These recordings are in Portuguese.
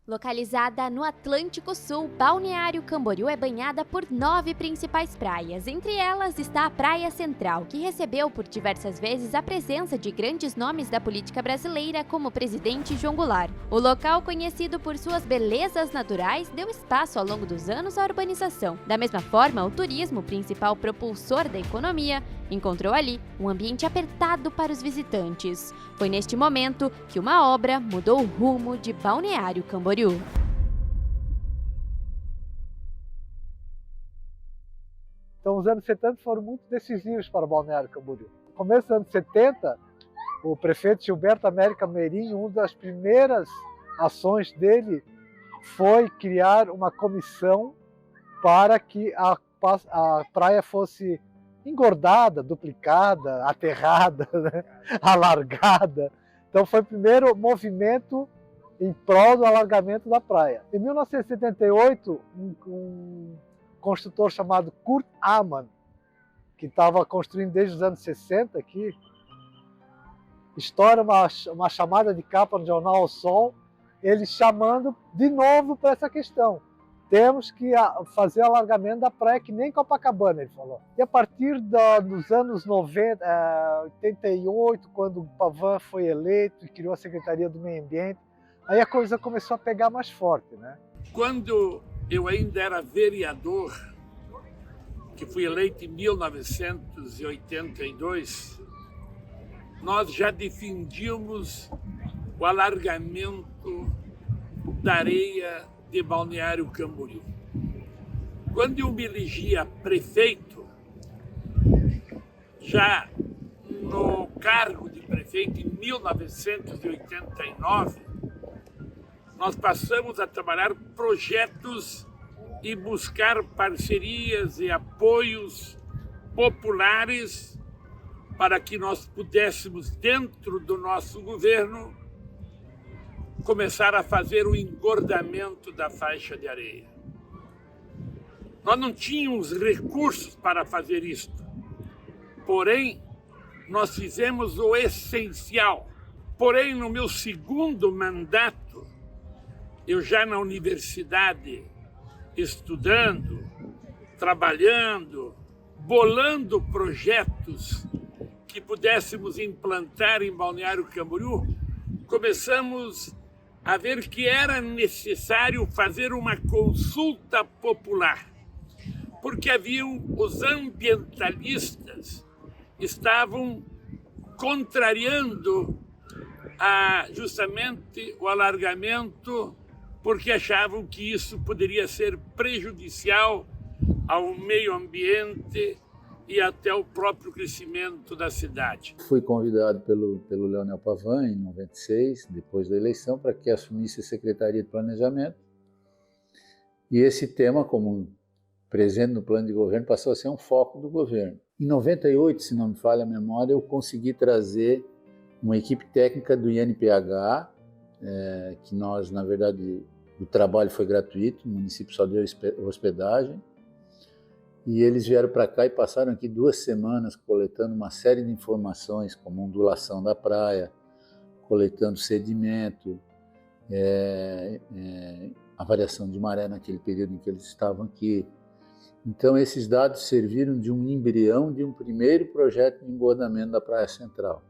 Localizada no Atlântico Sul, Balneário Camboriú é banhada por 9 principais praias. Entre elas está a Praia Central, que recebeu por diversas vezes a presença de grandes nomes da política brasileira, como o presidente João Goulart. O local, conhecido por suas belezas naturais, deu espaço ao longo dos anos à urbanização. Da mesma forma, o turismo, principal propulsor da economia, encontrou ali um ambiente apertado para os visitantes. Foi neste momento que uma obra mudou o rumo de Balneário Camboriú. Então, os anos 70 foram muito decisivos para Balneário Camboriú. No começo dos anos 70, o prefeito Gilberto América Merim, uma das primeiras ações dele foi criar uma comissão para que a praia fosse engordada, duplicada, aterrada, né? Alargada. Então, foi o primeiro movimento em prol do alargamento da praia. Em 1978, um construtor chamado Kurt Amann, que estava construindo desde os anos 60 aqui, estoura uma chamada de capa no jornal O Sol, ele chamando de novo para essa questão. Temos que fazer alargamento da praia que nem Copacabana, ele falou. E a partir dos anos 88, quando o Pavan foi eleito e criou a Secretaria do Meio Ambiente, aí a coisa começou a pegar mais forte, né? Quando eu ainda era vereador, que fui eleito em 1982, nós já defendíamos o alargamento da areia de Balneário Camboriú. Quando eu me elegi a prefeito, já no cargo de prefeito em 1989, nós passamos a trabalhar projetos e buscar parcerias e apoios populares para que nós pudéssemos, dentro do nosso governo, começar a fazer o engordamento da faixa de areia. Nós não tínhamos recursos para fazer isto, porém, nós fizemos o essencial. Porém, no meu segundo mandato, eu já na universidade, estudando, trabalhando, bolando projetos que pudéssemos implantar em Balneário Camboriú, começamos a ver que era necessário fazer uma consulta popular, porque haviam os ambientalistas estavam contrariando justamente o alargamento, porque achavam que isso poderia ser prejudicial ao meio ambiente e até o próprio crescimento da cidade. Fui convidado pelo Leonel Pavan em 96, depois da eleição, para que assumisse a Secretaria de Planejamento. E esse tema, como presente no plano de governo, passou a ser um foco do governo. Em 98, se não me falha a memória, eu consegui trazer uma equipe técnica do INPH, que nós, na verdade, o trabalho foi gratuito, o município só deu hospedagem, e eles vieram para cá e passaram aqui 2 semanas coletando uma série de informações, como ondulação da praia, coletando sedimento, a variação de maré naquele período em que eles estavam aqui. Então, esses dados serviram de um embrião de um primeiro projeto de engordamento da Praia Central.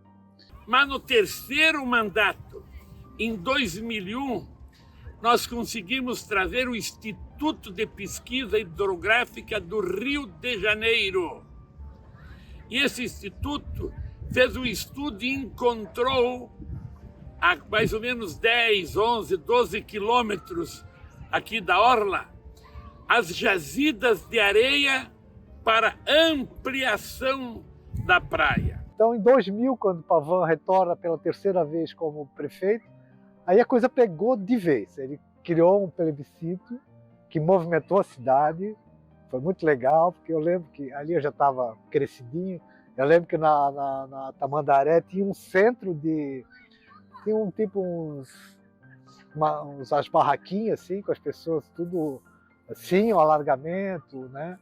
Mas no terceiro mandato, em 2001, nós conseguimos trazer o Instituto de Pesquisa Hidrográfica do Rio de Janeiro. E esse instituto fez um estudo e encontrou a mais ou menos 10, 11, 12 quilômetros aqui da orla, as jazidas de areia para ampliação da praia. Então, em 2000, quando o Pavan retorna pela terceira vez como prefeito, aí a coisa pegou de vez. Ele criou um plebiscito que movimentou a cidade. Foi muito legal, porque eu lembro que ali eu já estava crescidinho. Eu lembro que na Tamandaré tinha um centro de... Tinha umas barraquinhas assim, com as pessoas tudo assim, o alargamento, né?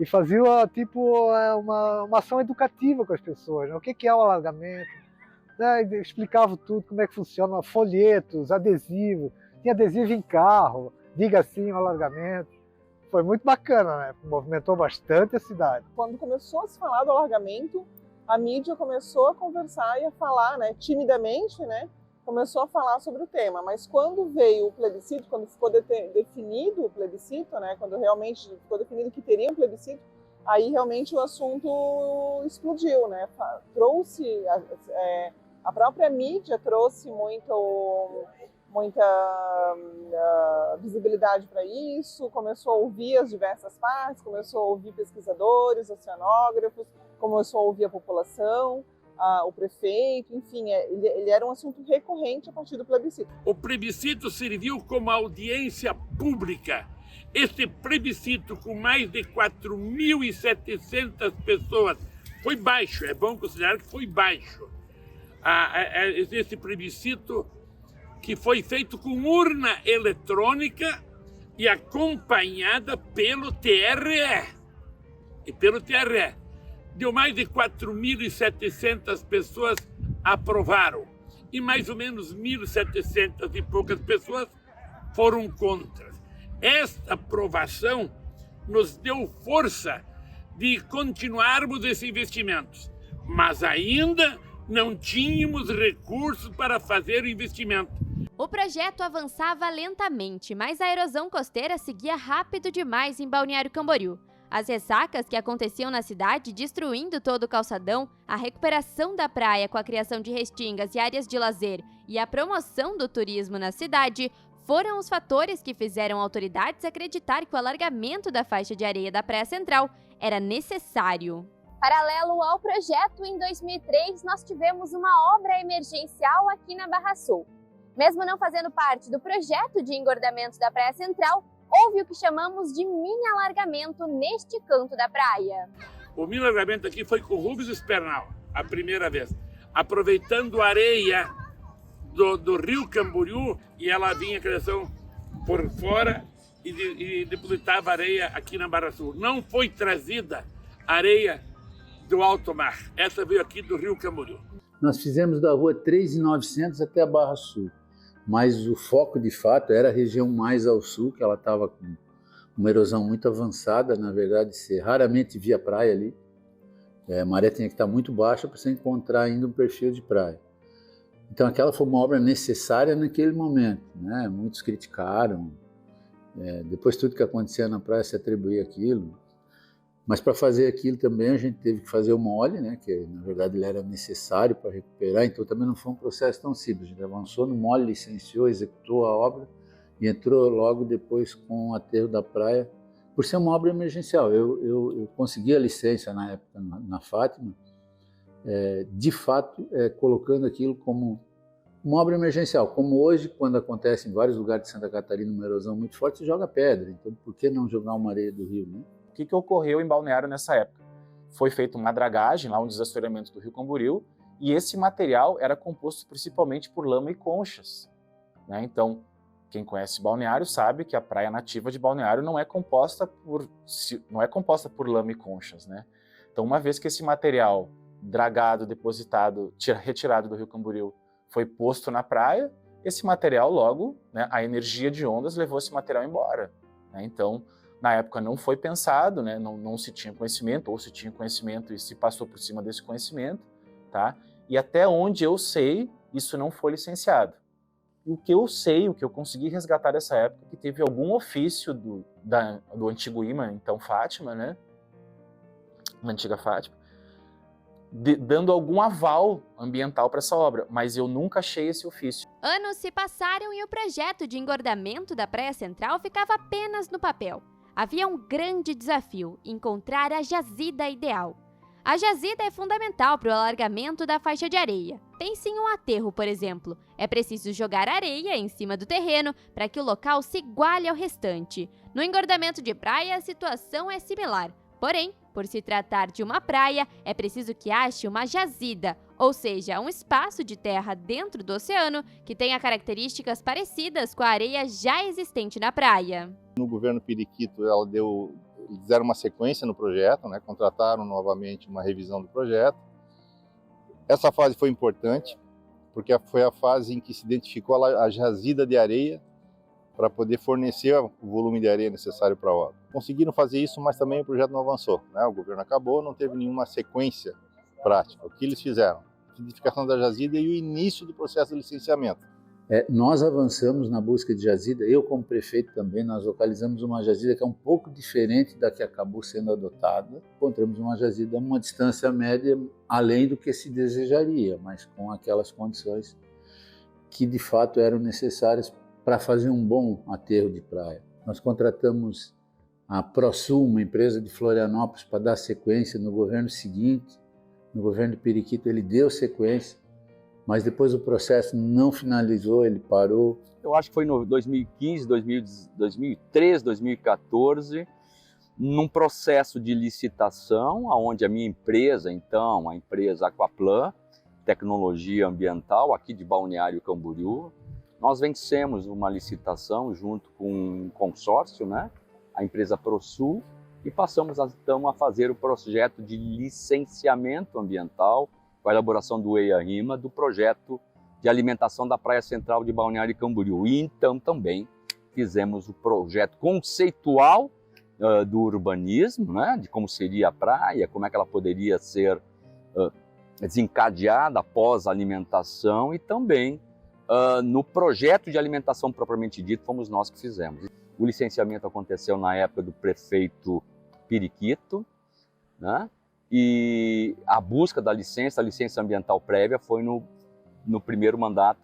E fazia uma ação educativa com as pessoas, né? O que é o alargamento, né? Explicava tudo, como é que funciona, folhetos, adesivos. tinha adesivo em carro, diga sim ao alargamento. Foi muito bacana, né? Movimentou bastante a cidade. Quando começou a se falar do alargamento, a mídia começou a conversar e a falar, né, timidamente, né, começou a falar sobre o tema. Mas quando veio o plebiscito, quando ficou definido o plebiscito, né, quando realmente ficou definido que teria um plebiscito, aí realmente o assunto explodiu, né? Trouxe a própria mídia trouxe muita visibilidade para isso, começou a ouvir as diversas partes, começou a ouvir pesquisadores, oceanógrafos, começou a ouvir a população, o prefeito, enfim, ele era um assunto recorrente a partir do plebiscito. O plebiscito serviu como audiência pública. Este plebiscito, com mais de 4.700 pessoas, foi baixo, é bom considerar que foi baixo. Esse plebiscito que foi feito com urna eletrônica e acompanhada pelo TRE. E pelo TRE. Deu mais de 4.700 pessoas aprovaram. E mais ou menos 1.700 e poucas pessoas foram contra. Esta aprovação nos deu força de continuarmos esses investimentos. Mas ainda não tínhamos recursos para fazer o investimento. O projeto avançava lentamente, mas a erosão costeira seguia rápido demais em Balneário Camboriú. As ressacas que aconteciam na cidade, destruindo todo o calçadão, a recuperação da praia com a criação de restingas e áreas de lazer e a promoção do turismo na cidade foram os fatores que fizeram autoridades acreditar que o alargamento da faixa de areia da Praia Central era necessário. Paralelo ao projeto, em 2003, nós tivemos uma obra emergencial aqui na Barra Sul. Mesmo não fazendo parte do projeto de engordamento da Praia Central, houve o que chamamos de mini-alargamento neste canto da praia. O mini-alargamento aqui foi com o Rubens Espernal, a primeira vez, aproveitando a areia do rio Camboriú, e ela vinha criação por fora e depositava areia aqui na Barra Sul. Não foi trazida areia do alto mar, essa veio aqui do rio Camboriú. Nós fizemos da rua 3.900 até a Barra Sul, mas o foco de fato era a região mais ao sul, que ela estava com uma erosão muito avançada, na verdade você raramente via praia ali, a maré tinha que estar muito baixa para você encontrar ainda um perfil de praia. Então aquela foi uma obra necessária naquele momento, né? Muitos criticaram, depois tudo que acontecia na praia se atribuía aquilo, mas para fazer aquilo também a gente teve que fazer o mole, né? Que na verdade ele era necessário para recuperar, então também não foi um processo tão simples, a gente avançou no mole, licenciou, executou a obra e entrou logo depois com o aterro da praia, por ser uma obra emergencial. Eu consegui a licença na época na Fátima, de fato, colocando aquilo como uma obra emergencial. Como hoje, quando acontece em vários lugares de Santa Catarina uma erosão muito forte, você joga pedra. Então, por que não jogar uma areia do rio, né? O que ocorreu em Balneário nessa época? Foi feita uma dragagem, lá um desassoreamento do rio Camboriú, e esse material era composto principalmente por lama e conchas, né? Então, quem conhece Balneário sabe que a praia nativa de Balneário não é composta por lama e conchas, né? Então, uma vez que esse material dragado, depositado, retirado do rio Camboriú, foi posto na praia, esse material logo, né, a energia de ondas levou esse material embora, né? Então, na época não foi pensado, né, não se tinha conhecimento, ou se tinha conhecimento e se passou por cima desse conhecimento, tá? E até onde eu sei, isso não foi licenciado. E o que eu sei, o que eu consegui resgatar dessa época, que teve algum ofício do antigo imã, então Fátima, né, uma antiga Fátima, dando algum aval ambiental para essa obra, mas eu nunca achei esse ofício. Anos se passaram e o projeto de engordamento da Praia Central ficava apenas no papel. Havia um grande desafio: encontrar a jazida ideal. A jazida é fundamental para o alargamento da faixa de areia. Pense em um aterro, por exemplo. É preciso jogar areia em cima do terreno para que o local se iguale ao restante. No engordamento de praia, a situação é similar. Porém, por se tratar de uma praia, é preciso que ache uma jazida, ou seja, um espaço de terra dentro do oceano que tenha características parecidas com a areia já existente na praia. No governo Periquito, eles deram uma sequência no projeto, né? Contrataram novamente uma revisão do projeto. Essa fase foi importante, porque foi a fase em que se identificou a jazida de areia para poder fornecer o volume de areia necessário para a obra. Conseguiram fazer isso, mas também o projeto não avançou, né? O governo acabou, não teve nenhuma sequência prática. O que eles fizeram? A identificação da jazida e o início do processo de licenciamento. Nós avançamos na busca de jazida, eu como prefeito também, nós localizamos uma jazida que é um pouco diferente da que acabou sendo adotada. Encontramos uma jazida a uma distância média além do que se desejaria, mas com aquelas condições que de fato eram necessárias para fazer um bom aterro de praia. Nós contratamos a ProSul, uma empresa de Florianópolis, para dar sequência no governo seguinte. No governo de Periquito ele deu sequência, mas depois o processo não finalizou, ele parou. Eu acho que foi no 2015, 2013, 2014, num processo de licitação, onde a minha empresa, então, a empresa Aquaplan, tecnologia ambiental, aqui de Balneário Camboriú, nós vencemos uma licitação junto com um consórcio, né, a empresa ProSul, e passamos então a fazer o projeto de licenciamento ambiental, com a elaboração do EIA-RIMA, do projeto de alimentação da Praia Central de Balneário Camboriú. E então também fizemos o projeto conceitual do urbanismo, né, de como seria a praia, como é que ela poderia ser desencadeada após a alimentação, e também no projeto de alimentação propriamente dito, fomos nós que fizemos. O licenciamento aconteceu na época do prefeito Periquito, né? E a busca da licença, a licença ambiental prévia, foi no primeiro mandato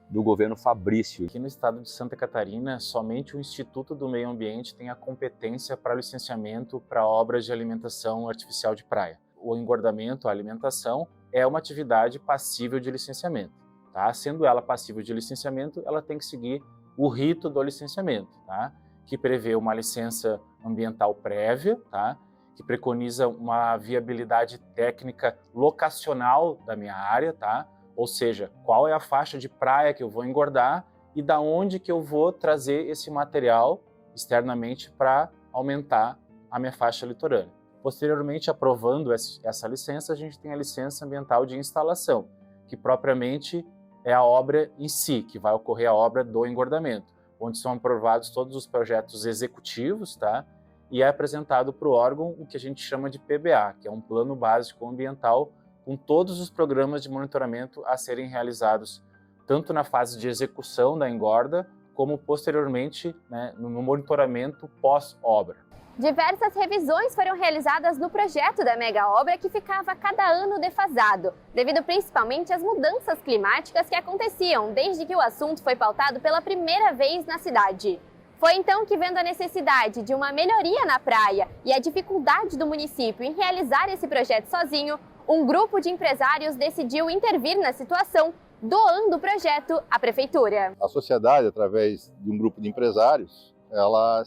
do governo Fabrício. Aqui no estado de Santa Catarina, somente o Instituto do Meio Ambiente tem a competência para licenciamento para obras de alimentação artificial de praia. O engordamento, a alimentação, é uma atividade passível de licenciamento. Tá? Sendo ela passível de licenciamento, ela tem que seguir o rito do licenciamento, tá? Que prevê uma licença ambiental prévia, tá? Que preconiza uma viabilidade técnica locacional da minha área, tá? Ou seja, qual é a faixa de praia que eu vou engordar e da onde que eu vou trazer esse material externamente para aumentar a minha faixa litorânea. Posteriormente, aprovando essa licença, a gente tem a licença ambiental de instalação, que propriamente é a obra em si, que vai ocorrer a obra do engordamento, onde são aprovados todos os projetos executivos, tá? E é apresentado para o órgão o que a gente chama de PBA, que é um plano básico ambiental, com todos os programas de monitoramento a serem realizados, tanto na fase de execução da engorda, como posteriormente, né, no monitoramento pós-obra. Diversas revisões foram realizadas no projeto da mega obra, que ficava cada ano defasado, devido principalmente às mudanças climáticas que aconteciam desde que o assunto foi pautado pela primeira vez na cidade. Foi então que, vendo a necessidade de uma melhoria na praia e a dificuldade do município em realizar esse projeto sozinho, um grupo de empresários decidiu intervir na situação, doando o projeto à prefeitura. A sociedade, através de um grupo de empresários, ela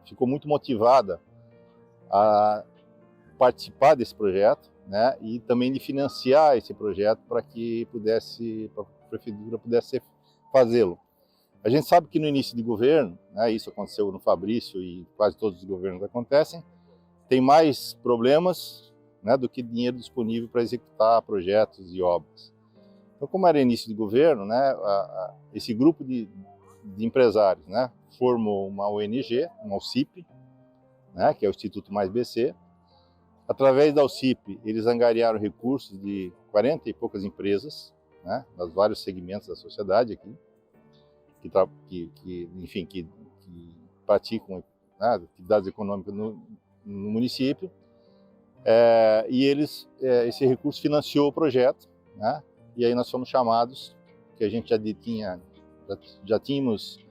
ficou muito motivada a participar desse projeto, né, e também de financiar esse projeto para que a prefeitura pudesse fazê-lo. A gente sabe que no início de governo, né, isso aconteceu no Fabrício e quase todos os governos acontecem, tem mais problemas, né, do que dinheiro disponível para executar projetos e obras. Então, como era início de governo, né, esse grupo de empresários, né, formou uma ONG, uma OCIP, né, que é o Instituto Mais BC. Através da OCIP, eles angariaram recursos de 40 e poucas empresas, né, dos vários segmentos da sociedade aqui, que praticam, né, atividades econômicas no município. E esse recurso financiou o projeto, né, e aí nós fomos chamados, que a gente já tínhamos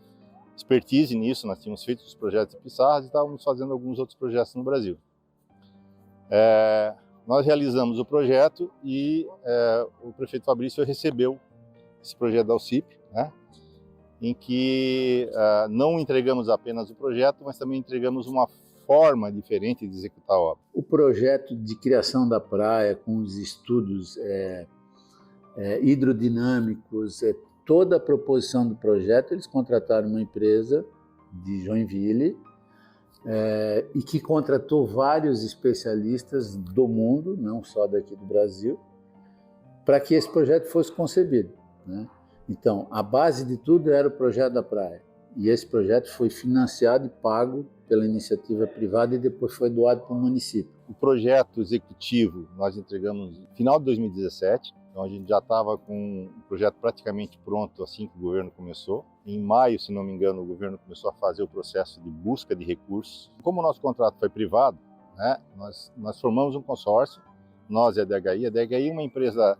expertise nisso, nós tínhamos feito os projetos de Pissarras e estávamos fazendo alguns outros projetos no Brasil. Nós realizamos o projeto e o prefeito Fabrício recebeu esse projeto da OCIP, né, em que não entregamos apenas o projeto, mas também entregamos uma forma diferente de executar a obra. O projeto de criação da praia, com os estudos hidrodinâmicos, toda a proposição do projeto, eles contrataram uma empresa de Joinville e que contratou vários especialistas do mundo, não só daqui do Brasil, para que esse projeto fosse concebido, né? Então, a base de tudo era o projeto da praia. E esse projeto foi financiado e pago pela iniciativa privada e depois foi doado para o município. O projeto executivo nós entregamos no final de 2017, então a gente já estava com o projeto praticamente pronto assim que o governo começou. Em maio, se não me engano, o governo começou a fazer o processo de busca de recursos. Como o nosso contrato foi privado, né, nós formamos um consórcio, nós e a DHI. A DHI é uma empresa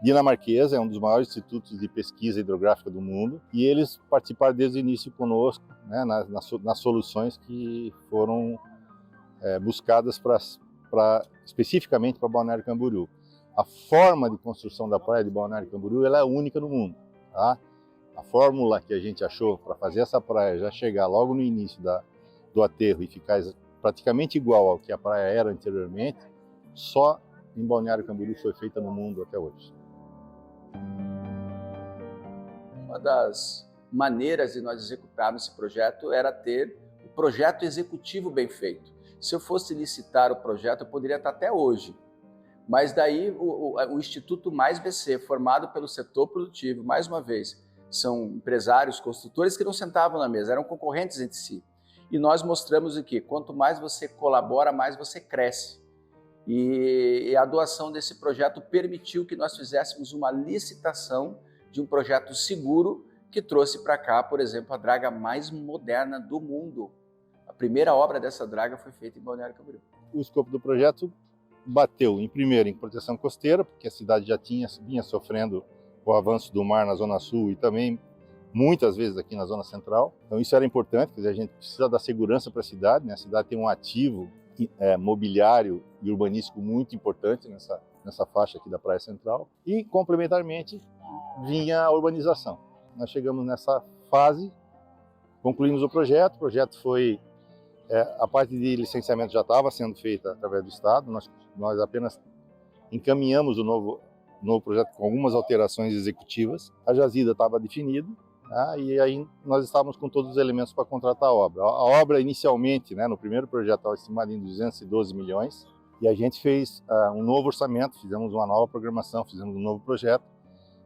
dinamarquesa, é um dos maiores institutos de pesquisa hidrográfica do mundo, e eles participaram desde o início conosco, né, nas soluções que foram buscadas especificamente para Balneário Camboriú. A forma de construção da praia de Balneário Camboriú ela é única no mundo. Tá? A fórmula que a gente achou para fazer essa praia já chegar logo no início do aterro e ficar praticamente igual ao que a praia era anteriormente, só em Balneário Camboriú foi feita no mundo até hoje. Uma das maneiras de nós executarmos esse projeto era ter o projeto executivo bem feito. Se eu fosse licitar o projeto, eu poderia estar até hoje. Mas daí o Instituto Mais BC, formado pelo setor produtivo, mais uma vez, são empresários, construtores que não sentavam na mesa, eram concorrentes entre si. E nós mostramos que quanto mais você colabora, mais você cresce. E a doação desse projeto permitiu que nós fizéssemos uma licitação de um projeto seguro que trouxe para cá, por exemplo, a draga mais moderna do mundo. A primeira obra dessa draga foi feita em Balneário Camboriú. O escopo do projeto bateu, primeiro, em proteção costeira, porque a cidade já vinha sofrendo o avanço do mar na Zona Sul e também muitas vezes aqui na Zona Central. Então isso era importante, porque a gente precisa dar segurança para a cidade, né? A cidade tem um ativo mobiliário e urbanístico muito importante nessa faixa aqui da Praia Central. E, complementarmente, vinha a urbanização. Nós chegamos nessa fase, concluímos o projeto foi... a parte de licenciamento já estava sendo feita através do Estado, nós apenas encaminhamos o novo projeto com algumas alterações executivas. A jazida estava definida, né, e aí nós estávamos com todos os elementos para contratar a obra. A obra inicialmente, né, no primeiro projeto, estava estimada em 212 milhões, e a gente fez um novo orçamento, fizemos uma nova programação, fizemos um novo projeto,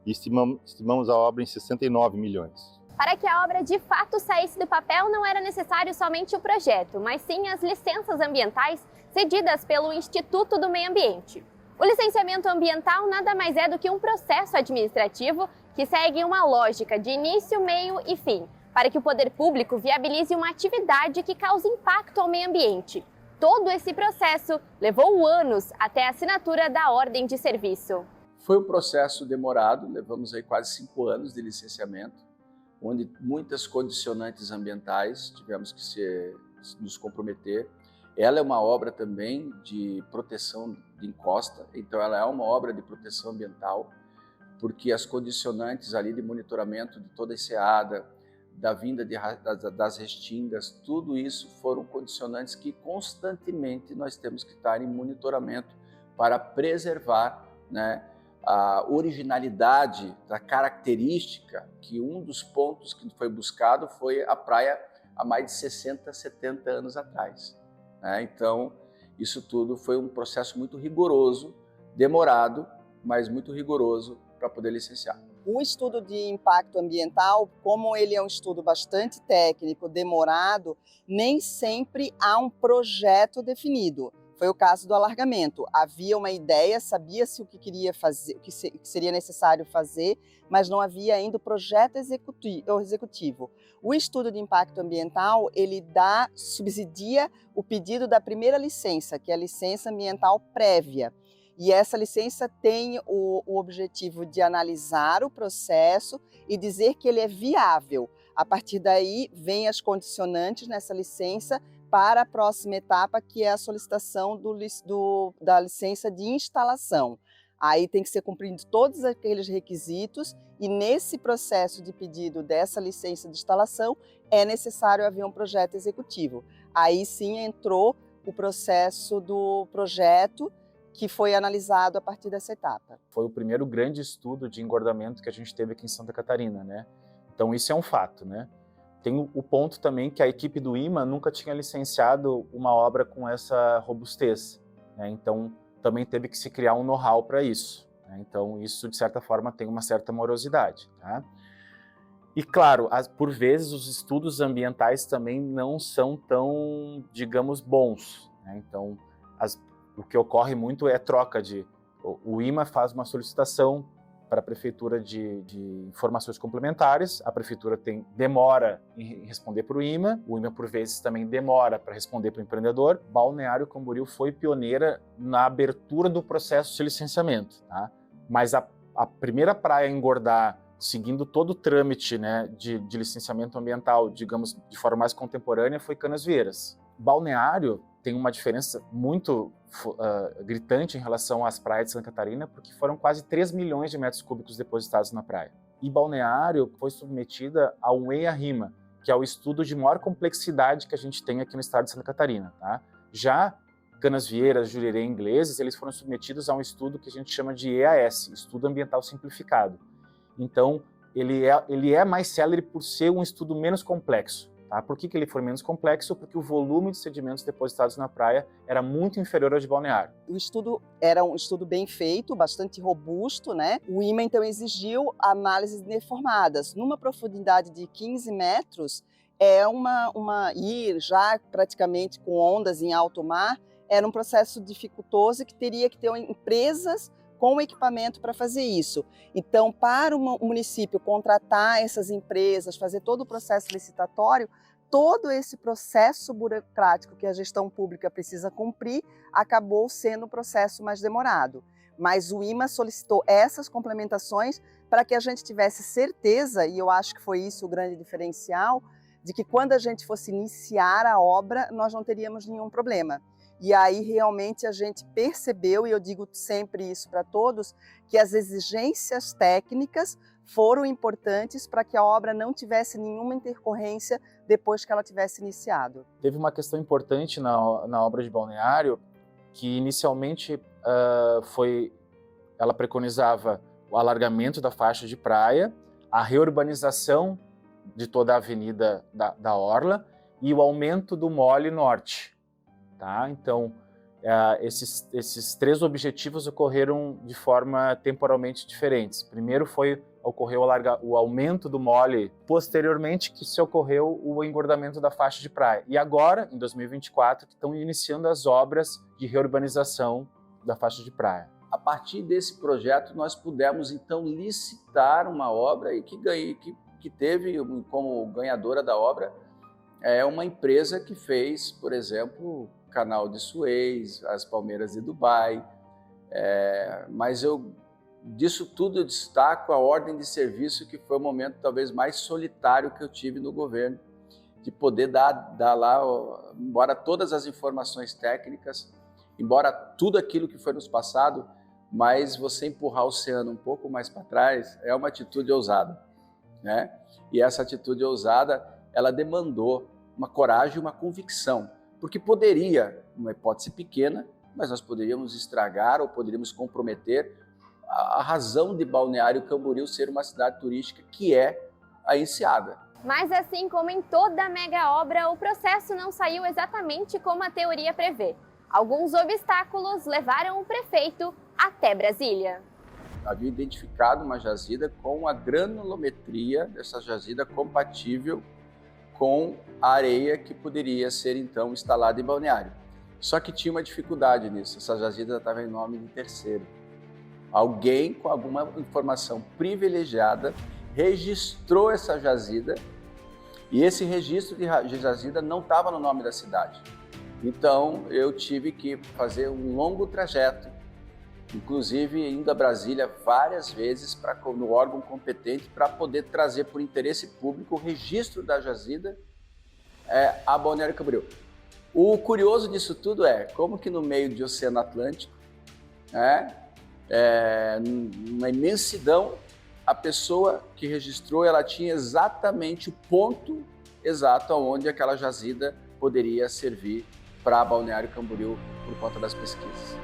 e estimamos a obra em 69 milhões. Para que a obra de fato saísse do papel, não era necessário somente o projeto, mas sim as licenças ambientais cedidas pelo Instituto do Meio Ambiente. O licenciamento ambiental nada mais é do que um processo administrativo que segue uma lógica de início, meio e fim, para que o poder público viabilize uma atividade que cause impacto ao meio ambiente. Todo esse processo levou anos até a assinatura da ordem de serviço. Foi um processo demorado, levamos aí quase 5 anos de licenciamento, onde muitas condicionantes ambientais tivemos que nos comprometer. Ela é uma obra também de proteção de encosta, então ela é uma obra de proteção ambiental, porque as condicionantes ali de monitoramento de toda a enseada, da vinda das restingas, tudo isso foram condicionantes que constantemente nós temos que estar em monitoramento para preservar, né, a originalidade da característica, que um dos pontos que foi buscado foi a praia há mais de 60, 70 anos atrás. Então, isso tudo foi um processo muito rigoroso, demorado, mas muito rigoroso para poder licenciar. O estudo de impacto ambiental, como ele é um estudo bastante técnico, demorado, nem sempre há um projeto definido. Foi o caso do alargamento. Havia uma ideia, sabia-se o que queria fazer, o que seria necessário fazer, mas não havia ainda o projeto executivo. O estudo de impacto ambiental, ele subsidia o pedido da primeira licença, que é a licença ambiental prévia. E essa licença tem o objetivo de analisar o processo e dizer que ele é viável. A partir daí, vem as condicionantes nessa licença para a próxima etapa, que é a solicitação da licença de instalação. Aí tem que ser cumprido todos aqueles requisitos e nesse processo de pedido dessa licença de instalação é necessário haver um projeto executivo. Aí sim entrou o processo do projeto que foi analisado a partir dessa etapa. Foi o primeiro grande estudo de engordamento que a gente teve aqui em Santa Catarina, né? Então isso é um fato, né? Tem o ponto também que a equipe do IMA nunca tinha licenciado uma obra com essa robustez, né? Então também teve que se criar um know-how para isso, né? Então isso de certa forma tem uma certa morosidade, tá? E claro, por vezes os estudos ambientais também não são tão, digamos, bons, né? Então, o que ocorre muito é troca de... O IMA faz uma solicitação para a prefeitura de informações complementares, a prefeitura demora em responder para o IMA por vezes também demora para responder para o empreendedor. Balneário Camboriú foi pioneira na abertura do processo de licenciamento, tá? Mas a primeira praia a engordar, seguindo todo o trâmite, né, de licenciamento ambiental, digamos, de forma mais contemporânea, foi Canasvieiras. Balneário tem uma diferença muito gritante em relação às praias de Santa Catarina, porque foram quase 3 milhões de metros cúbicos depositados na praia. E Balneário foi submetida a um EIA-RIMA, que é o estudo de maior complexidade que a gente tem aqui no estado de Santa Catarina, tá? Já Canasvieiras, Jurerê e Ingleses, eles foram submetidos a um estudo que a gente chama de EAS, Estudo Ambiental Simplificado. Então, ele é mais célere por ser um estudo menos complexo. Tá? Por que ele foi menos complexo? Porque o volume de sedimentos depositados na praia era muito inferior ao de Balneário. O estudo era um estudo bem feito, bastante robusto, né? O IMA, então, exigiu análises deformadas. Numa profundidade de 15 metros, ir já praticamente com ondas em alto mar, era um processo dificultoso que teria que ter empresas com equipamento para fazer isso. Então, para o município contratar essas empresas, fazer todo o processo licitatório, todo esse processo burocrático que a gestão pública precisa cumprir, acabou sendo um processo mais demorado. Mas o IMA solicitou essas complementações para que a gente tivesse certeza, e eu acho que foi isso o grande diferencial, de que quando a gente fosse iniciar a obra, nós não teríamos nenhum problema. E aí realmente a gente percebeu, e eu digo sempre isso para todos, que as exigências técnicas foram importantes para que a obra não tivesse nenhuma intercorrência depois que ela tivesse iniciado. Teve uma questão importante na obra de Balneário, que inicialmente ela preconizava o alargamento da faixa de praia, a reurbanização de toda a avenida da Orla e o aumento do mole norte. Tá? Então, esses 3 objetivos ocorreram de forma temporalmente diferentes. Primeiro ocorreu o aumento do mole, posteriormente que se ocorreu o engordamento da faixa de praia. E agora, em 2024, que estão iniciando as obras de reurbanização da faixa de praia. A partir desse projeto, nós pudemos, então, licitar uma obra e que teve como ganhadora da obra uma empresa que fez, por exemplo, o Canal de Suez, as Palmeiras de Dubai, mas disso tudo eu destaco a ordem de serviço, que foi o momento talvez mais solitário que eu tive no governo, de poder dar lá, embora todas as informações técnicas, embora tudo aquilo que foi nos passado, mas você empurrar o oceano um pouco mais para trás é uma atitude ousada, né? E essa atitude ousada, ela demandou uma coragem e uma convicção, porque poderia, uma hipótese pequena, mas nós poderíamos estragar ou poderíamos comprometer a razão de Balneário Camboriú ser uma cidade turística que é a Enseada. Mas assim como em toda mega obra, o processo não saiu exatamente como a teoria prevê. Alguns obstáculos levaram o prefeito até Brasília. Havia identificado uma jazida com a granulometria dessa jazida compatível com a areia que poderia ser então instalada em Balneário. Só que tinha uma dificuldade nisso, essa jazida estava em nome de terceiro. Alguém com alguma informação privilegiada registrou essa jazida e esse registro de jazida não estava no nome da cidade. Então eu tive que fazer um longo trajeto, inclusive indo a Brasília várias vezes no órgão competente para poder trazer por interesse público o registro da jazida a Balneário Camboriú. O curioso disso tudo é como que no meio de Oceano Atlântico, numa imensidão, a pessoa que registrou ela tinha exatamente o ponto exato onde aquela jazida poderia servir para Balneário Camboriú por conta das pesquisas.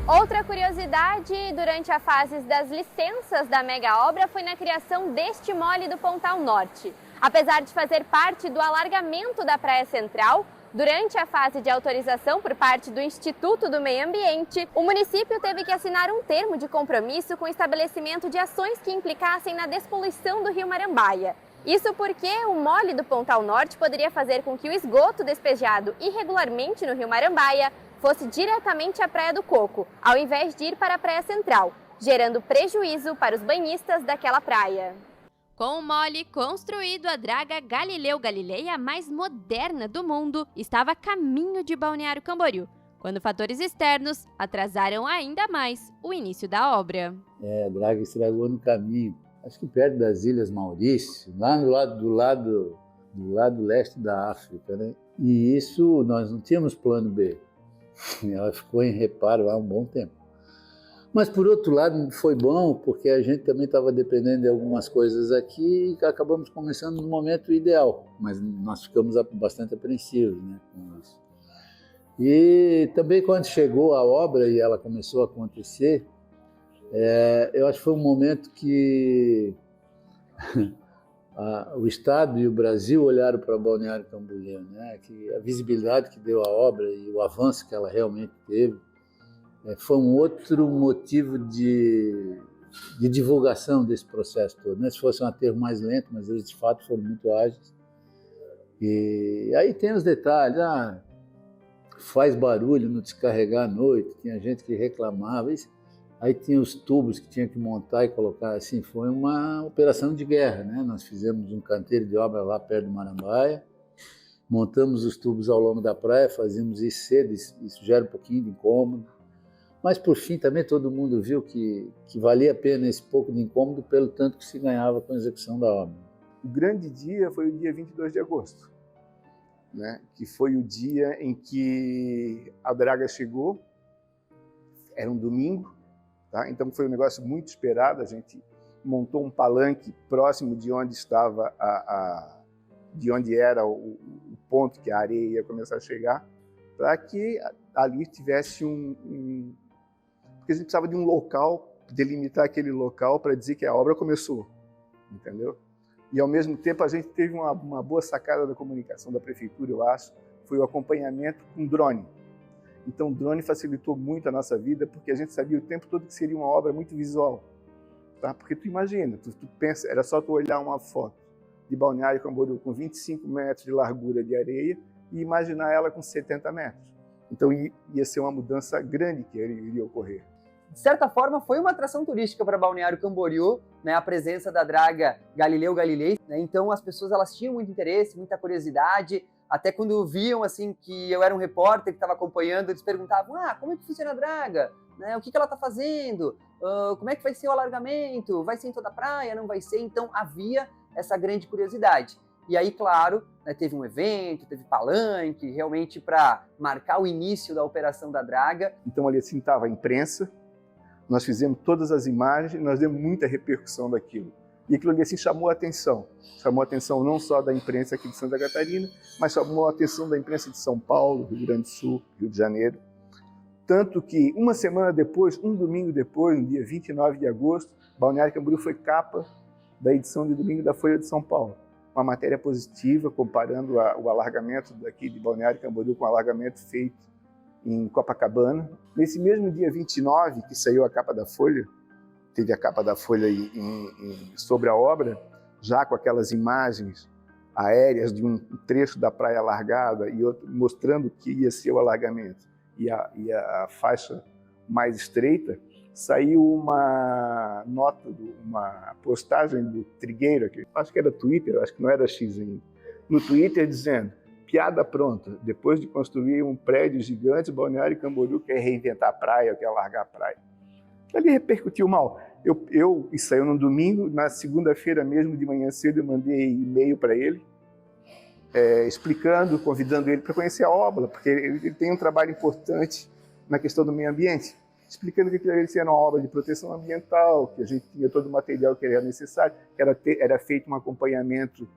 Outra curiosidade durante a fase das licenças da mega obra foi na criação deste mole do Pontal Norte. Apesar de fazer parte do alargamento da Praia Central, Durante a fase de autorização por parte do Instituto do Meio Ambiente, o município teve que assinar um termo de compromisso com o estabelecimento de ações que implicassem na despoluição do rio Marambaia. Isso porque o mole do Pontal Norte poderia fazer com que o esgoto despejado irregularmente no rio Marambaia fosse diretamente à Praia do Coco, ao invés de ir para a Praia Central, gerando prejuízo para os banhistas daquela praia. Com o mole construído, a draga Galileu Galilei, a mais moderna do mundo, estava a caminho de Balneário Camboriú, quando fatores externos atrasaram ainda mais o início da obra. A draga estragou no caminho, acho que perto das Ilhas Maurício, lá do lado leste da África, né? E isso nós não tínhamos plano B. Ela ficou em reparo há um bom tempo. Mas, por outro lado, foi bom, porque a gente também estava dependendo de algumas coisas aqui e acabamos começando no momento ideal. Mas nós ficamos bastante apreensivos, né, com isso. E também quando chegou a obra e ela começou a acontecer, eu acho que foi um momento que o Estado e o Brasil olharam para Balneário Camboriú, né, que a visibilidade que deu a obra e o avanço que ela realmente teve, foi um outro motivo de divulgação desse processo todo, né? Se fosse um aterro mais lento, mas eles de fato foram muito ágeis. E aí tem os detalhes, faz barulho no descarregar à noite, tinha gente que reclamava, aí tinha os tubos que tinha que montar e colocar, assim, foi uma operação de guerra, né? Nós fizemos um canteiro de obra lá perto do Marambaia, montamos os tubos ao longo da praia, fazíamos isso cedo, isso gera um pouquinho de incômodo. Mas, por fim, também todo mundo viu que valia a pena esse pouco de incômodo pelo tanto que se ganhava com a execução da obra. O grande dia foi o dia 22 de agosto, né? Que foi o dia em que a draga chegou, era um domingo, tá? Então foi um negócio muito esperado, a gente montou um palanque próximo de onde estava de onde era o ponto que a areia ia começar a chegar, para que ali tivesse porque a gente precisava de um local, delimitar aquele local para dizer que a obra começou, entendeu? E ao mesmo tempo a gente teve uma boa sacada da comunicação da prefeitura, eu acho, foi o acompanhamento com drone. Então o drone facilitou muito a nossa vida, porque a gente sabia o tempo todo que seria uma obra muito visual, tá? Porque tu imagina, tu pensa, era só tu olhar uma foto de Balneário Camboriú com 25 metros de largura de areia e imaginar ela com 70 metros. Então ia ser uma mudança grande que iria ocorrer. De certa forma, foi uma atração turística para Balneário Camboriú, né, a presença da draga Galileu Galilei. Né? Então as pessoas elas tinham muito interesse, muita curiosidade. Até quando viam assim que eu era um repórter que estava acompanhando, eles perguntavam: como é que funciona a draga? Né? O que ela está fazendo? Como é que vai ser o alargamento? Vai ser em toda a praia? Não vai ser? Então havia essa grande curiosidade. E aí, claro, né, teve um evento, teve palanque, realmente para marcar o início da operação da draga. Então ali assim estava a imprensa, nós fizemos todas as imagens, nós demos muita repercussão daquilo. E aquilo ali assim chamou a atenção não só da imprensa aqui de Santa Catarina, mas chamou a atenção da imprensa de São Paulo, Rio Grande do Sul, Rio de Janeiro. Tanto que uma semana depois, um domingo depois, no dia 29 de agosto, Balneário Camboriú foi capa da edição de domingo da Folha de São Paulo. Uma matéria positiva, comparando o alargamento daqui de Balneário Camboriú com o alargamento feito em Copacabana. Nesse mesmo dia 29, que saiu a capa da Folha, teve a capa da Folha sobre a obra, já com aquelas imagens aéreas de um trecho da praia alargada e outro mostrando que ia ser o alargamento e a faixa mais estreita, saiu uma nota, uma postagem do Trigueiro, acho que era Twitter, acho que não era X ainda, no Twitter dizendo: piada pronta, depois de construir um prédio gigante, Balneário Camboriú quer reinventar a praia, quer alargar a praia. Ali repercutiu mal. Isso saiu no domingo, na segunda-feira mesmo, de manhã cedo, eu mandei e-mail para ele, explicando, convidando ele para conhecer a obra, porque ele tem um trabalho importante na questão do meio ambiente, explicando que aquilo era uma obra de proteção ambiental, que a gente tinha todo o material que era necessário, que era feito um acompanhamento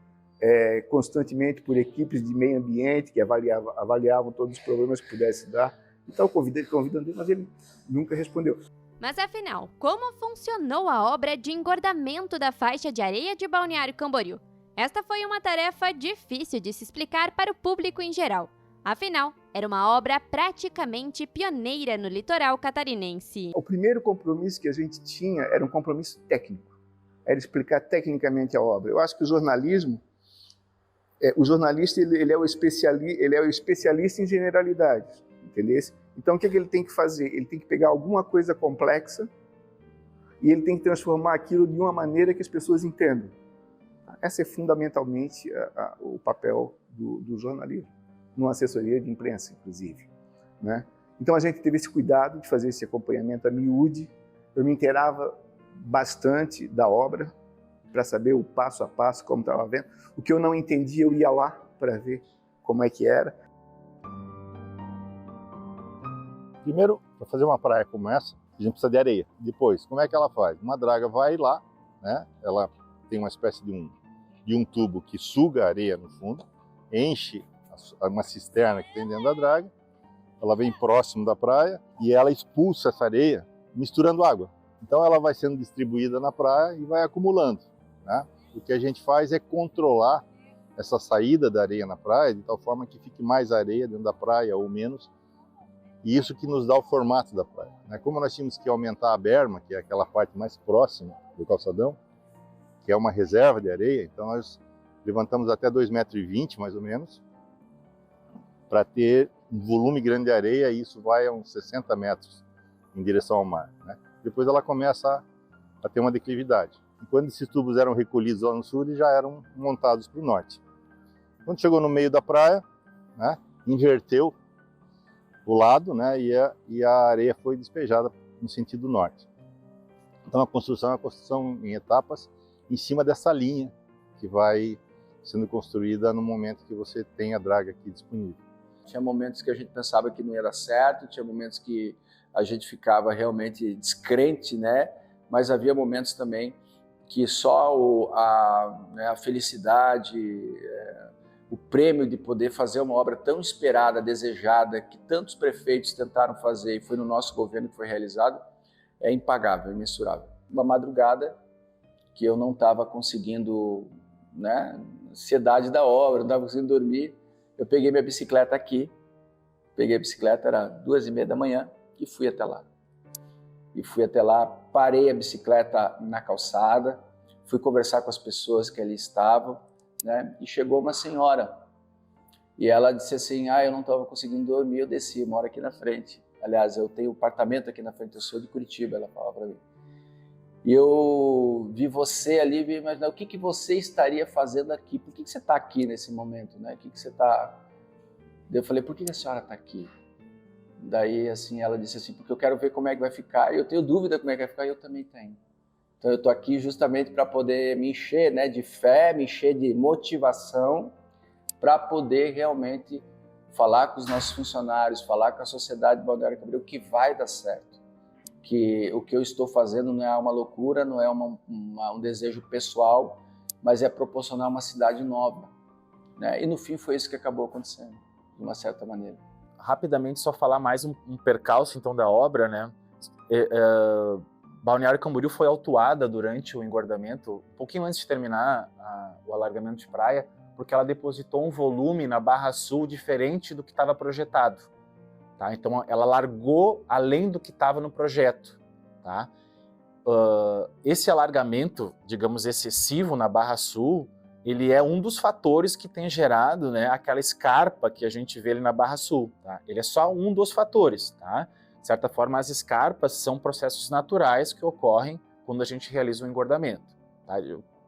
constantemente por equipes de meio ambiente que avaliavam todos os problemas que pudesse dar. Então, convidando ele, mas ele nunca respondeu. Mas afinal, como funcionou a obra de engordamento da faixa de areia de Balneário Camboriú? Esta foi uma tarefa difícil de se explicar para o público em geral. Afinal, era uma obra praticamente pioneira no litoral catarinense. O primeiro compromisso que a gente tinha era um compromisso técnico, era explicar tecnicamente a obra. Eu acho que o jornalista ele é o especialista em generalidades, entendeu? Então o que ele tem que fazer? Ele tem que pegar alguma coisa complexa e ele tem que transformar aquilo de uma maneira que as pessoas entendam. Esse é fundamentalmente o papel do jornalismo, numa assessoria de imprensa, inclusive, né? Então a gente teve esse cuidado de fazer esse acompanhamento a miúde. Eu me inteirava bastante da obra para saber o passo a passo, como estava vendo. O que eu não entendia, eu ia lá para ver como é que era. Primeiro, para fazer uma praia como essa, a gente precisa de areia. Depois, como é que ela faz? Uma draga vai lá, né? Ela tem uma espécie de um tubo que suga a areia no fundo, enche uma cisterna que tem dentro da draga, ela vem próximo da praia e ela expulsa essa areia misturando água. Então ela vai sendo distribuída na praia e vai acumulando, né? O que a gente faz é controlar essa saída da areia na praia de tal forma que fique mais areia dentro da praia ou menos, e isso que nos dá o formato da praia, né? Como nós tínhamos que aumentar a berma, que é aquela parte mais próxima do calçadão, que é uma reserva de areia, então nós levantamos até 2,20 metros mais ou menos, para ter um volume grande de areia, e isso vai a uns 60 metros em direção ao mar, né? Depois ela começa a ter uma declividade. E quando esses tubos eram recolhidos lá no sul, eles já eram montados para o norte. Quando chegou no meio da praia, né, inverteu o lado, né, e a areia foi despejada no sentido norte. Então a construção é uma construção em etapas em cima dessa linha que vai sendo construída no momento que você tem a draga aqui disponível. Tinha momentos que a gente pensava que não ia dar certo, tinha momentos que a gente ficava realmente descrente, né? Mas havia momentos também que só a felicidade, o prêmio de poder fazer uma obra tão esperada, desejada, que tantos prefeitos tentaram fazer e foi no nosso governo que foi realizado, é impagável, imensurável. Uma madrugada que eu não estava conseguindo, né, ansiedade da obra, não estava conseguindo dormir, eu peguei minha bicicleta aqui, era 2h30 da manhã e fui até lá. Parei a bicicleta na calçada, fui conversar com as pessoas que ali estavam, né, e chegou uma senhora. E ela disse assim, eu não estava conseguindo dormir, eu desci, eu moro aqui na frente. Aliás, eu tenho um apartamento aqui na frente, eu sou de Curitiba, ela falava para mim. E eu vi você ali, vi imaginar o que você estaria fazendo aqui, por que você está aqui nesse momento, né? Eu falei, por que a senhora está aqui? Daí, assim, ela disse assim, porque eu quero ver como é que vai ficar, eu tenho dúvida como é que vai ficar, e eu também tenho. Então eu estou aqui justamente para poder me encher, né, de fé, me encher de motivação, para poder realmente falar com os nossos funcionários, falar com a sociedade de Balneário Camboriú que vai dar certo. Que o que eu estou fazendo não é uma loucura, não é um desejo pessoal, mas é proporcionar uma cidade nova, né? E no fim foi isso que acabou acontecendo, de uma certa maneira. Rapidamente, só falar mais um percalço então da obra, né? Balneário Camboriú foi autuada durante o engordamento, um pouquinho antes de terminar o alargamento de praia, porque ela depositou um volume na Barra Sul diferente do que estava projetado. Tá? Então, ela largou além do que estava no projeto. Tá? Esse alargamento, digamos, excessivo na Barra Sul, ele é um dos fatores que tem gerado, né, aquela escarpa que a gente vê ali na Barra Sul. Tá? Ele é só um dos fatores. Tá? De certa forma, as escarpas são processos naturais que ocorrem quando a gente realiza um engordamento. Tá?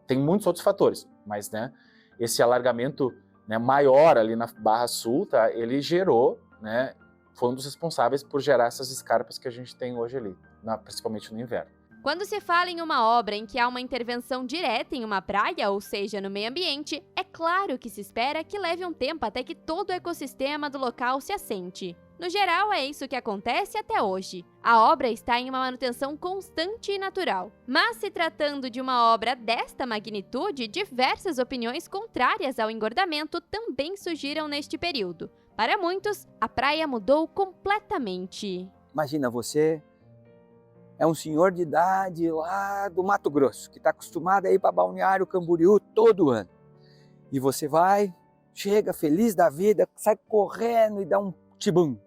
Tem muitos outros fatores, mas, né, esse alargamento, né, maior ali na Barra Sul, tá, ele gerou, né, foi um dos responsáveis por gerar essas escarpas que a gente tem hoje ali, principalmente no inverno. Quando se fala em uma obra em que há uma intervenção direta em uma praia, ou seja, no meio ambiente, é claro que se espera que leve um tempo até que todo o ecossistema do local se assente. No geral, é isso que acontece até hoje. A obra está em uma manutenção constante e natural. Mas se tratando de uma obra desta magnitude, diversas opiniões contrárias ao engordamento também surgiram neste período. Para muitos, a praia mudou completamente. Imagina, você é um senhor de idade lá do Mato Grosso, que está acostumado a ir para Balneário Camboriú todo ano. E você vai chega feliz da vida, sai correndo e dá um tibum.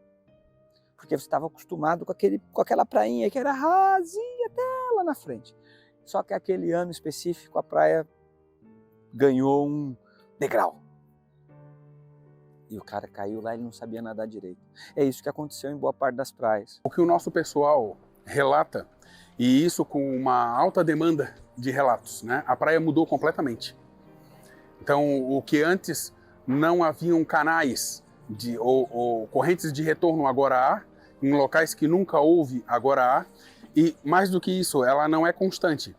Porque você estava acostumado com aquela prainha que era rasinha até lá na frente. Só que aquele ano específico a praia ganhou um degrau. E o cara caiu lá e ele não sabia nadar direito. É isso que aconteceu em boa parte das praias. O que o nosso pessoal relata, e isso com uma alta demanda de relatos, né? A praia mudou completamente. Então, o que antes não haviam canais ou correntes de retorno, agora há, em locais que nunca houve, agora há. E mais do que isso, ela não é constante.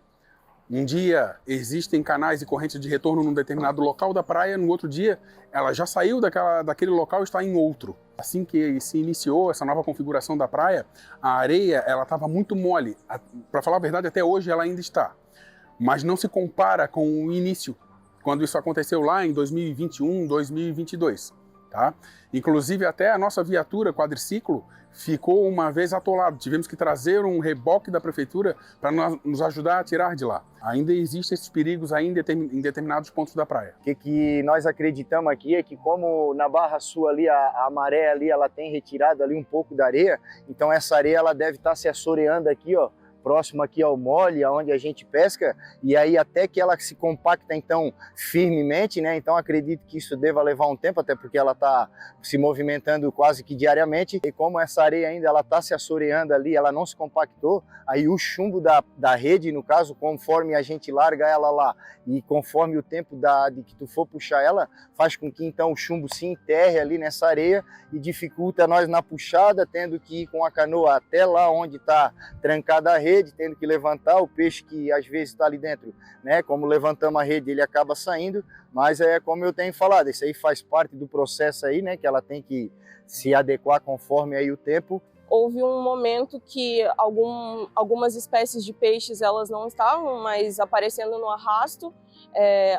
Um dia existem canais e correntes de retorno num determinado local da praia, no outro dia ela já saiu daquele local e está em outro. Assim que se iniciou essa nova configuração da praia, a areia ela estava muito mole. Para falar a verdade, até hoje ela ainda está. Mas não se compara com o início, quando isso aconteceu lá em 2021, 2022. Tá? Inclusive até a nossa viatura quadriciclo ficou uma vez atolado. Tivemos que trazer um reboque da prefeitura para nos ajudar a tirar de lá. Ainda existem esses perigos ainda em determinados pontos da praia. O que nós acreditamos aqui é que como na Barra Sul ali, a maré ali, ela tem retirado ali um pouco da areia, então essa areia ela deve estar se assoreando aqui, ó, próximo aqui ao mole, onde a gente pesca, e aí até que ela se compacta então firmemente, né? Então acredito que isso deva levar um tempo, até porque ela está se movimentando quase que diariamente, e como essa areia ainda ela está se assoreando ali, ela não se compactou, aí o chumbo da rede, no caso, conforme a gente larga ela lá e conforme o tempo de que tu for puxar ela, faz com que então o chumbo se enterre ali nessa areia e dificulta nós na puxada, tendo que ir com a canoa até lá onde está trancada a rede, tendo que levantar o peixe que às vezes está ali dentro, né? Como levantamos a rede, ele acaba saindo, mas é como eu tenho falado, isso aí faz parte do processo aí, né? Que ela tem que se adequar conforme aí o tempo. Houve um momento que algumas espécies de peixes elas não estavam mais aparecendo no arrasto,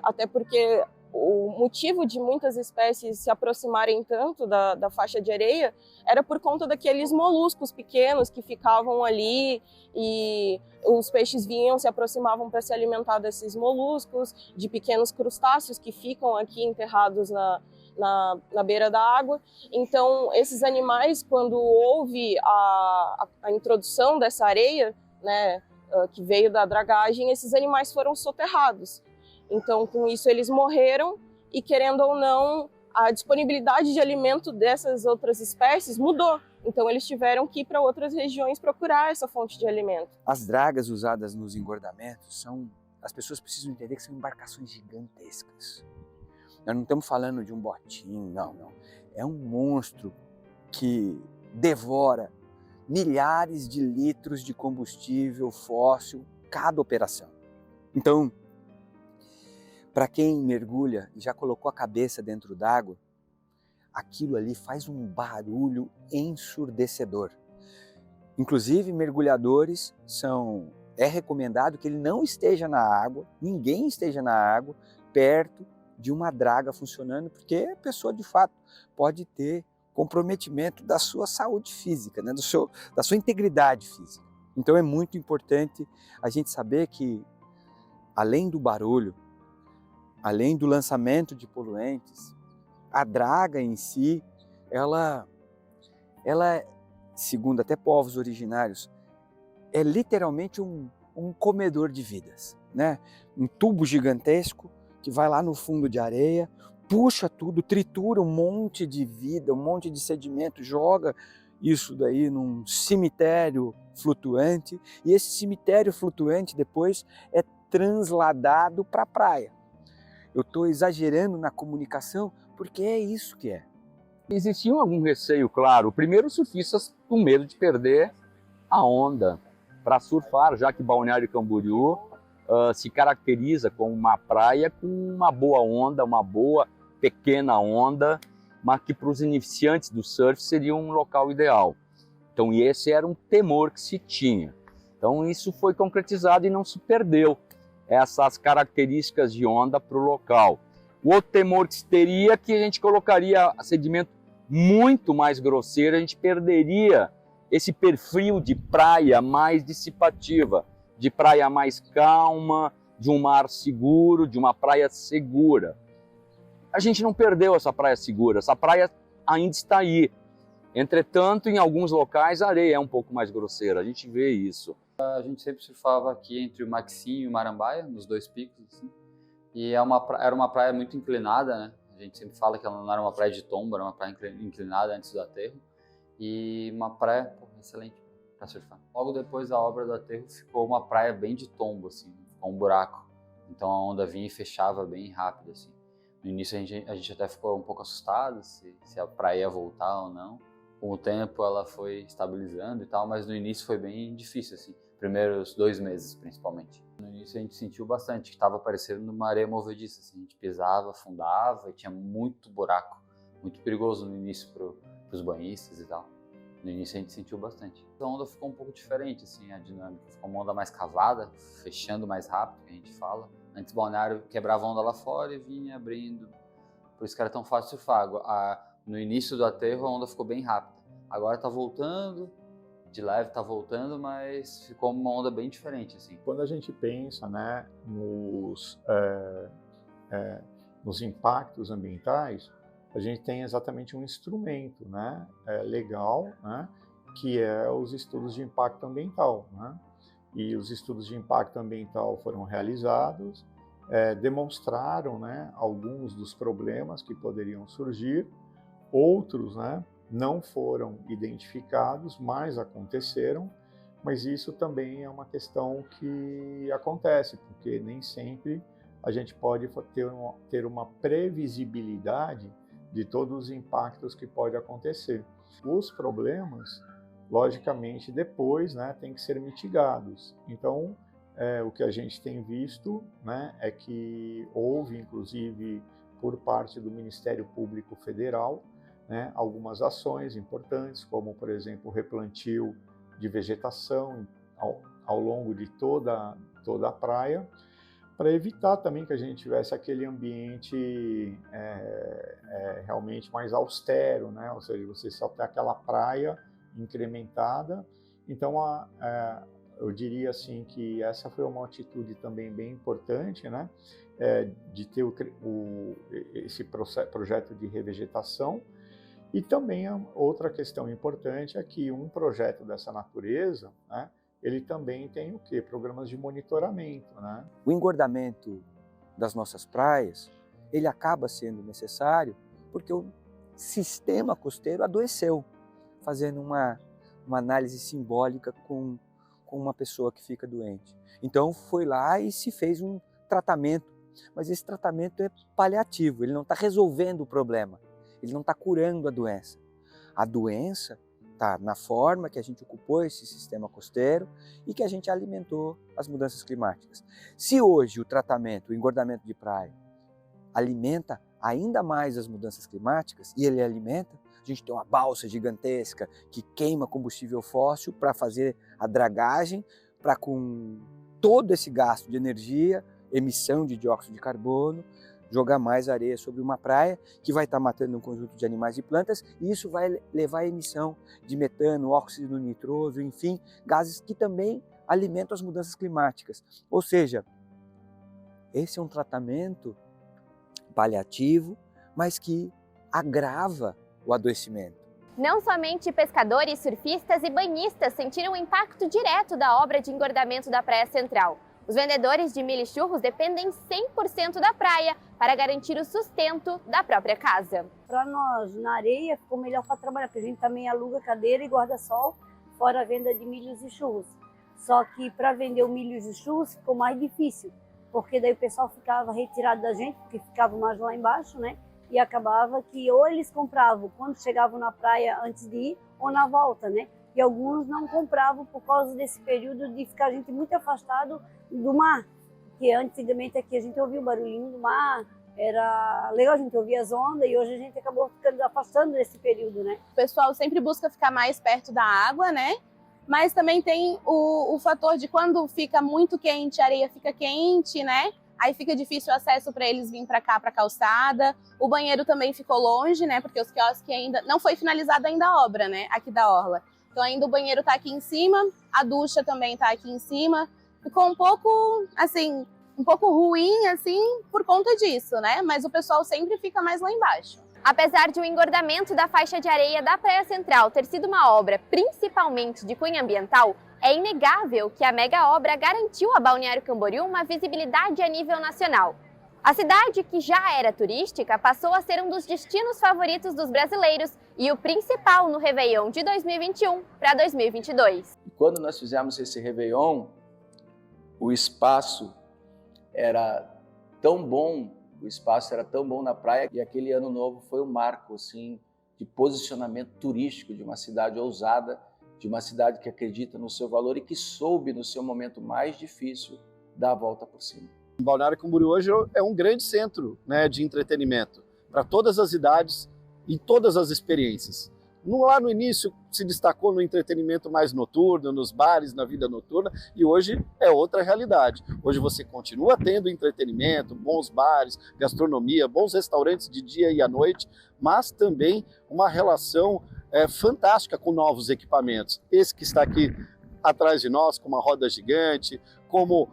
até porque o motivo de muitas espécies se aproximarem tanto da faixa de areia era por conta daqueles moluscos pequenos que ficavam ali e os peixes vinham, se aproximavam para se alimentar desses moluscos, de pequenos crustáceos que ficam aqui enterrados na beira da água. Então, esses animais, quando houve a introdução dessa areia, né, que veio da dragagem, esses animais foram soterrados. Então, com isso, eles morreram e, querendo ou não, a disponibilidade de alimento dessas outras espécies mudou. Então, eles tiveram que ir para outras regiões procurar essa fonte de alimento. As dragas usadas nos engordamentos as pessoas precisam entender que são embarcações gigantescas. Nós não estamos falando de um botinho, não. É um monstro que devora milhares de litros de combustível fóssil cada operação. Então, para quem mergulha e já colocou a cabeça dentro d'água, aquilo ali faz um barulho ensurdecedor. Inclusive, mergulhadores é recomendado que ele não esteja na água, ninguém esteja na água, perto de uma draga funcionando, porque a pessoa, de fato, pode ter comprometimento da sua saúde física, né? da sua integridade física. Então, é muito importante a gente saber que, além do barulho, além do lançamento de poluentes, a draga em si, ela segundo até povos originários, é literalmente um comedor de vidas, né? Um tubo gigantesco que vai lá no fundo de areia, puxa tudo, tritura um monte de vida, um monte de sedimento, joga isso daí num cemitério flutuante, e esse cemitério flutuante depois é transladado para a praia. Eu estou exagerando na comunicação porque é isso que é. Existia algum receio, claro. Primeiro, os surfistas com medo de perder a onda para surfar, já que Balneário Camboriú se caracteriza como uma praia com uma boa onda, uma boa pequena onda, mas que para os iniciantes do surf seria um local ideal. Então, esse era um temor que se tinha. Então, isso foi concretizado e não se perdeu essas características de onda para o local. O outro temor que se teria é que a gente colocaria sedimento muito mais grosseiro, a gente perderia esse perfil de praia mais dissipativa, de praia mais calma, de um mar seguro, de uma praia segura. a gente não perdeu essa praia segura, essa praia ainda está aí. Entretanto, em alguns locais a areia é um pouco mais grosseira, a gente vê isso. A gente sempre surfava aqui entre o Maxim e o Marambaia, nos dois picos, assim. E era uma praia muito inclinada, né? A gente sempre fala que ela não era uma praia de tombo, era uma praia inclinada antes do aterro. E uma praia excelente para surfar. Logo depois da obra do aterro ficou uma praia bem de tombo, assim, ficou um buraco. Então a onda vinha e fechava bem rápido, assim. No início a gente até ficou um pouco assustado se a praia ia voltar ou não. Com o tempo ela foi estabilizando e tal, mas no início foi bem difícil, assim. Primeiros 2 meses, principalmente. No início a gente sentiu bastante, que estava parecendo uma areia movediça, assim. A gente pisava, afundava e tinha muito buraco. Muito perigoso no início para os banhistas e tal. No início a gente sentiu bastante. A onda ficou um pouco diferente, assim, a dinâmica. Ficou uma onda mais cavada, fechando mais rápido, que a gente fala. Antes o balneário quebrava a onda lá fora e vinha abrindo. Por isso que era tão fácil surfar. No início do aterro a onda ficou bem rápida. Agora tá voltando, de leve tá voltando, mas ficou uma onda bem diferente, assim. Quando a gente pensa, né, nos impactos ambientais, a gente tem exatamente um instrumento, né, legal, né, que é os estudos de impacto ambiental, né? E os estudos de impacto ambiental foram realizados, demonstraram, né, alguns dos problemas que poderiam surgir, outros, né, não foram identificados, mas aconteceram, mas isso também é uma questão que acontece, porque nem sempre a gente pode ter uma previsibilidade de todos os impactos que podem acontecer. Os problemas, logicamente, depois, né, tem que ser mitigados. Então, o que a gente tem visto, né, é que houve, inclusive, por parte do Ministério Público Federal, né, algumas ações importantes, como, por exemplo, o replantio de vegetação ao longo de toda a praia, para evitar também que a gente tivesse aquele ambiente realmente mais austero, né? Ou seja, você só tem aquela praia incrementada. Então, eu diria assim que essa foi uma atitude também bem importante, né? De ter esse projeto de revegetação. E também outra questão importante é que um projeto dessa natureza, né, ele também tem o quê? Programas de monitoramento, né? O engordamento das nossas praias, ele acaba sendo necessário porque o sistema costeiro adoeceu, fazendo uma análise simbólica com uma pessoa que fica doente. Então foi lá e se fez um tratamento, mas esse tratamento é paliativo, ele não está resolvendo o problema. Ele não está curando a doença. A doença está na forma que a gente ocupou esse sistema costeiro e que a gente alimentou as mudanças climáticas. Se hoje o tratamento, o engordamento de praia, alimenta ainda mais as mudanças climáticas, e ele alimenta, a gente tem uma balsa gigantesca que queima combustível fóssil para fazer a dragagem, para com todo esse gasto de energia, emissão de dióxido de carbono, jogar mais areia sobre uma praia que vai estar matando um conjunto de animais e plantas, e isso vai levar à emissão de metano, óxido nitroso, enfim, gases que também alimentam as mudanças climáticas. Ou seja, esse é um tratamento paliativo, mas que agrava o adoecimento. Não somente pescadores, surfistas e banhistas sentiram o impacto direto da obra de engordamento da Praia Central. Os vendedores de milho e churros dependem 100% da praia para garantir o sustento da própria casa. Para nós, na areia, ficou melhor para trabalhar, porque a gente também aluga cadeira e guarda-sol, fora a venda de milhos e churros. Só que para vender o milho e churros ficou mais difícil, porque daí o pessoal ficava retirado da gente, porque ficava mais lá embaixo, né? E acabava que ou eles compravam quando chegavam na praia antes de ir, ou na volta, né? E alguns não compravam por causa desse período de ficar a gente muito afastado do mar, que antigamente aqui a gente ouvia o barulhinho do mar, era legal, a gente ouvia as ondas, e hoje a gente acabou ficando afastando desse período, né? O pessoal sempre busca ficar mais perto da água, né? Mas também tem o fator de quando fica muito quente, a areia fica quente, né? Aí fica difícil o acesso para eles virem para cá, para a calçada. O banheiro também ficou longe, né? Porque os quiosques ainda não foi finalizada ainda a obra, né? Aqui da orla. Então ainda o banheiro tá aqui em cima, a ducha também tá aqui em cima. Ficou um pouco, assim, um pouco ruim, assim, por conta disso, né? Mas o pessoal sempre fica mais lá embaixo. Apesar de o engordamento da faixa de areia da Praia Central ter sido uma obra principalmente de cunho ambiental, é inegável que a mega obra garantiu a Balneário Camboriú uma visibilidade a nível nacional. A cidade, que já era turística, passou a ser um dos destinos favoritos dos brasileiros e o principal no Réveillon de 2021 para 2022. Quando nós fizemos esse Réveillon, o espaço era tão bom, na praia, e aquele ano novo foi um marco assim, de posicionamento turístico de uma cidade ousada, de uma cidade que acredita no seu valor e que soube, no seu momento mais difícil, dar a volta por cima. Balneário Camboriú hoje é um grande centro, né, de entretenimento para todas as idades e todas as experiências. Lá no início se destacou no entretenimento mais noturno, nos bares, na vida noturna, e hoje é outra realidade. Hoje você continua tendo entretenimento, bons bares, gastronomia, bons restaurantes de dia e à noite, mas também uma relação fantástica com novos equipamentos. Esse que está aqui atrás de nós, como a roda gigante, como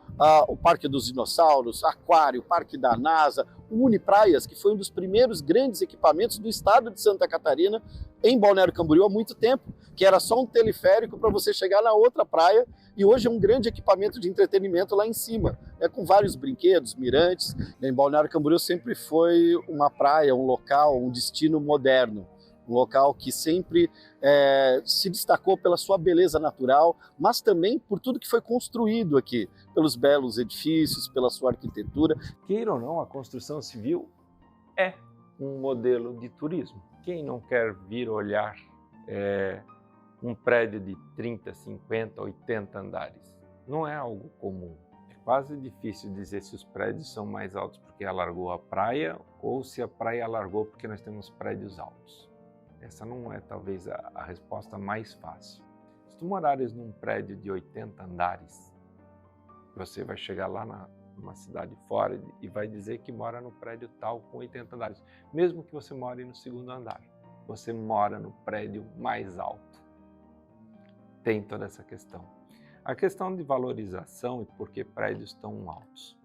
o Parque dos Dinossauros, Aquário, Parque da NASA, o Unipraias, que foi um dos primeiros grandes equipamentos do estado de Santa Catarina em Balneário Camboriú há muito tempo, que era só um teleférico para você chegar na outra praia, e hoje é um grande equipamento de entretenimento lá em cima, com vários brinquedos, mirantes. Em Balneário Camboriú sempre foi uma praia, um local, um destino moderno, um local que sempre se destacou pela sua beleza natural, mas também por tudo que foi construído aqui, pelos belos edifícios, pela sua arquitetura. Queira ou não, a construção civil é um modelo de turismo. Quem não quer vir olhar um prédio de 30, 50, 80 andares? Não é algo comum. É quase difícil dizer se os prédios são mais altos porque alargou a praia ou se a praia alargou porque nós temos prédios altos. Essa não é talvez a resposta mais fácil. Se tu morares num prédio de 80 andares, você vai chegar lá numa cidade fora e vai dizer que mora no prédio tal com 80 andares. Mesmo que você more no segundo andar, você mora no prédio mais alto. Tem toda essa questão. A questão de valorização e por que prédios tão altos.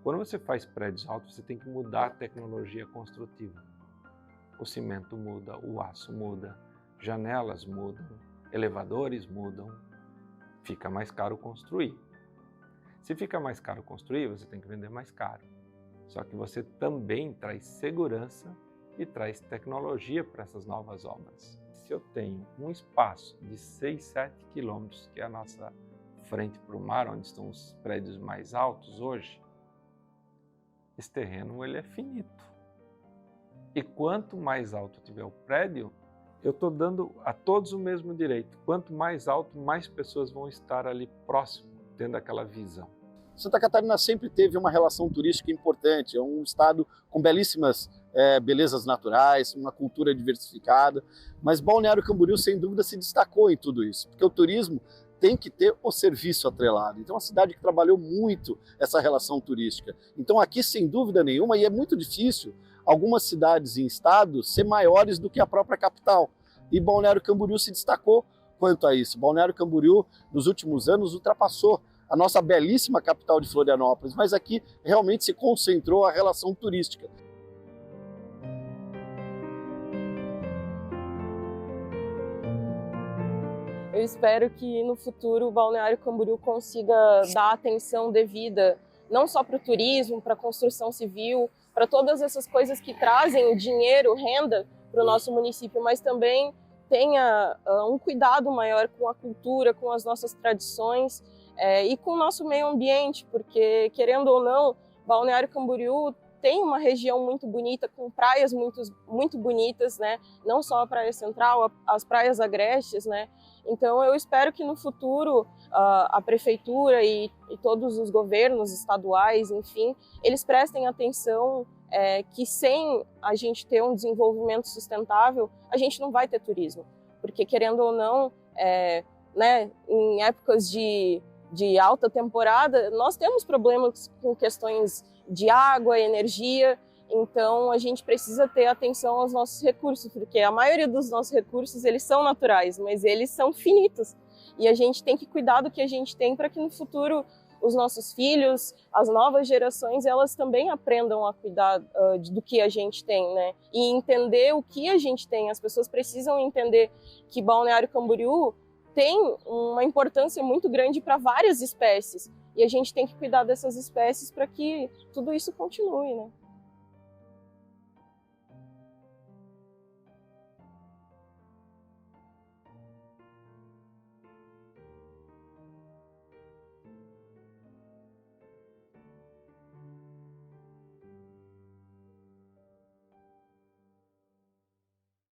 Quando você faz prédios altos, você tem que mudar a tecnologia construtiva. O cimento muda, o aço muda, janelas mudam, elevadores mudam, fica mais caro construir. Se fica mais caro construir, você tem que vender mais caro. Só que você também traz segurança e traz tecnologia para essas novas obras. Se eu tenho um espaço de 6, 7 quilômetros, que é a nossa frente para o mar, onde estão os prédios mais altos hoje, esse terreno ele é finito. E quanto mais alto tiver o prédio, eu estou dando a todos o mesmo direito. Quanto mais alto, mais pessoas vão estar ali próximo, tendo aquela visão. Santa Catarina sempre teve uma relação turística importante, é um estado com belíssimas belezas naturais, uma cultura diversificada, mas Balneário Camboriú, sem dúvida, se destacou em tudo isso, porque o turismo tem que ter o serviço atrelado. Então, é uma cidade que trabalhou muito essa relação turística. Então, aqui, sem dúvida nenhuma, e é muito difícil, algumas cidades e estados ser maiores do que a própria capital. E Balneário Camboriú se destacou quanto a isso. Balneário Camboriú, nos últimos anos, ultrapassou a nossa belíssima capital de Florianópolis, mas aqui realmente se concentrou a relação turística. Eu espero que no futuro o Balneário Camboriú consiga dar atenção devida, não só para o turismo, para a construção civil, para todas essas coisas que trazem dinheiro, renda para o nosso município, mas também tenha um cuidado maior com a cultura, com as nossas tradições e com o nosso meio ambiente, porque, querendo ou não, Balneário Camboriú tem uma região muito bonita, com praias muito bonitas, né? Não só a Praia Central, as praias agrestes, né? Então eu espero que no futuro a prefeitura e todos os governos estaduais, enfim, eles prestem atenção que sem a gente ter um desenvolvimento sustentável, a gente não vai ter turismo. Porque, querendo ou não, né, em épocas de alta temporada, nós temos problemas com questões de água, energia, então a gente precisa ter atenção aos nossos recursos, porque a maioria dos nossos recursos, eles são naturais, mas eles são finitos. E a gente tem que cuidar do que a gente tem para que no futuro os nossos filhos, as novas gerações, elas também aprendam a cuidar do que a gente tem, né? E entender o que a gente tem. As pessoas precisam entender que Balneário Camboriú tem uma importância muito grande para várias espécies. E a gente tem que cuidar dessas espécies para que tudo isso continue, né?